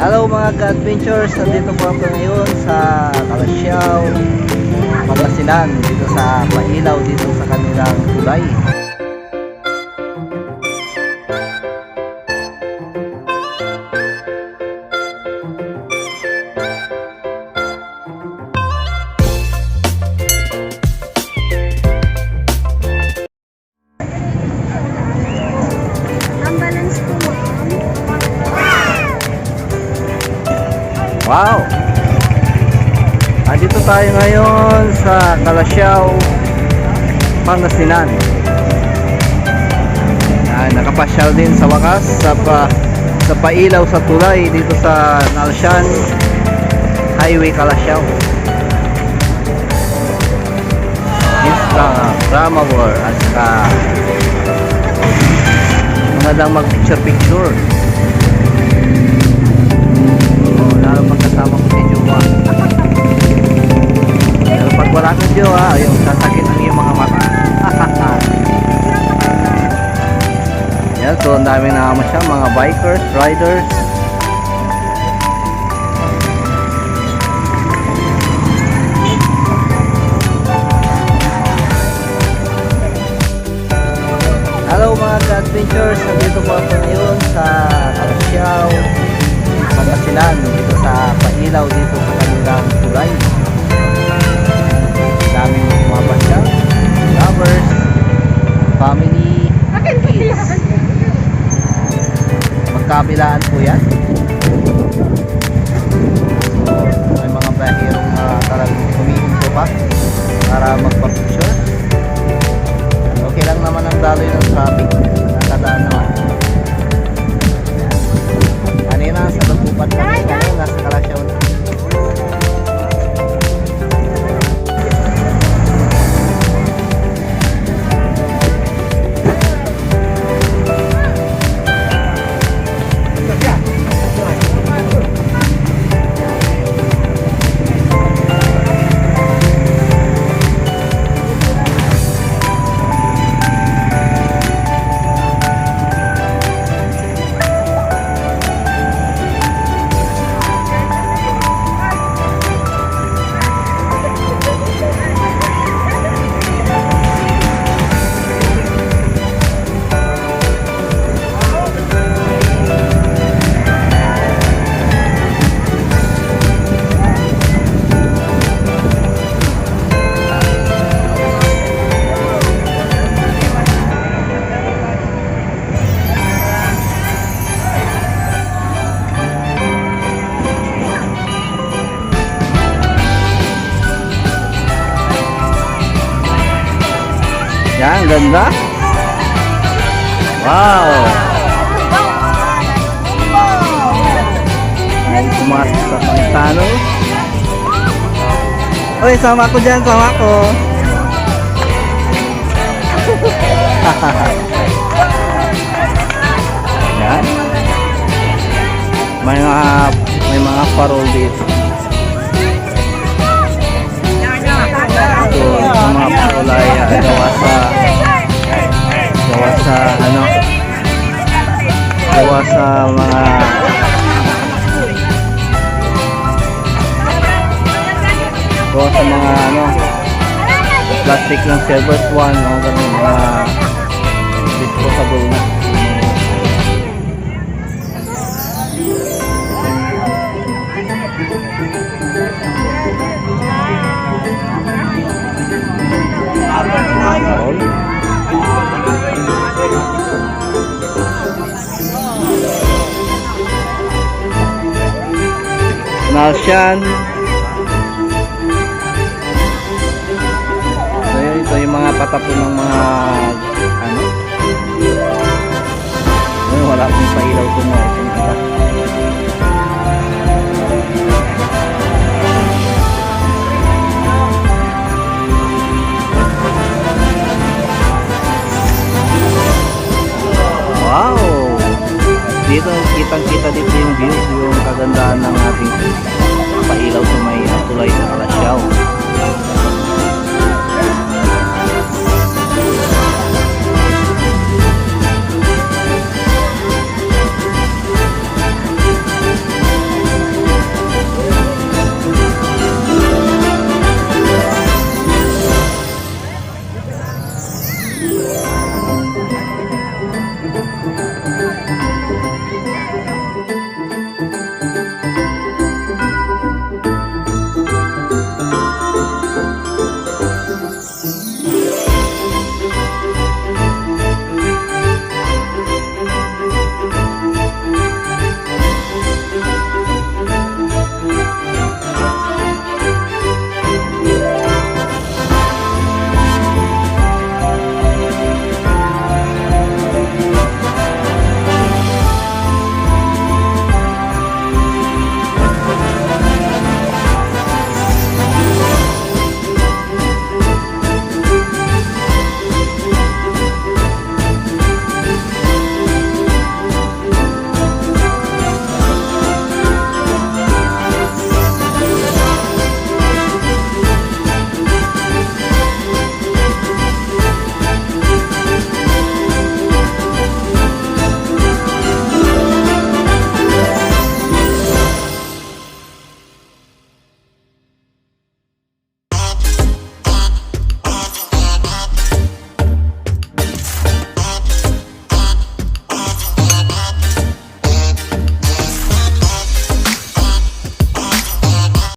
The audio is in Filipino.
Hello mga ka-adventures, nandito po ako ngayon sa Calasiao, Pangasinan, dito sa Pailaw, dito sa kanilang tulay. Wow! Andito tayo ngayon sa Calasiao, Pangasinan. Nakapasyal din sa wakas sa Pailaw sa tulay dito sa Nalshan Highway, Calasiao. Instagramable at saka magandang mag-picture-picture. Lalo pagkasama ko si Jowa. Pero pag wala ka Jowa, yung sasakit ang iyong mga mata. Yan, so ang dami na naman siya, mga bikers, riders. Hello mga ka-adventures, nandito po ako ngayon sa Calasiao, Pangasinan, dito sa Pailaw, dito sa kanilang tulay. Daming mapasya, lovers, family, kids. Magkabilaan po yan. So, may mga bahirong talagang humihinto pa para magpa-picture. Okay lang naman ang daloy ng traffic, nakadaan naman. Kanina sa Lagpupan kami, ngayon nasa Calasiao na. Yan, ganda. Wow. Ay, pumasok sa Pangistano. Oy, sama ko dyan, sama ko. Yan. May mga parol dito. So, yung mga parol ay gawa sa mga plastic ng silver swan, ganun, mga disposable na. Nalshan. So yun, ito yung mga patapon ng mga wala akong pailaw ito mo. Wow! Dito kitang-kita dito yung view, yung kagandahan ng ating Pailaw sa may tulay sa Calasiao.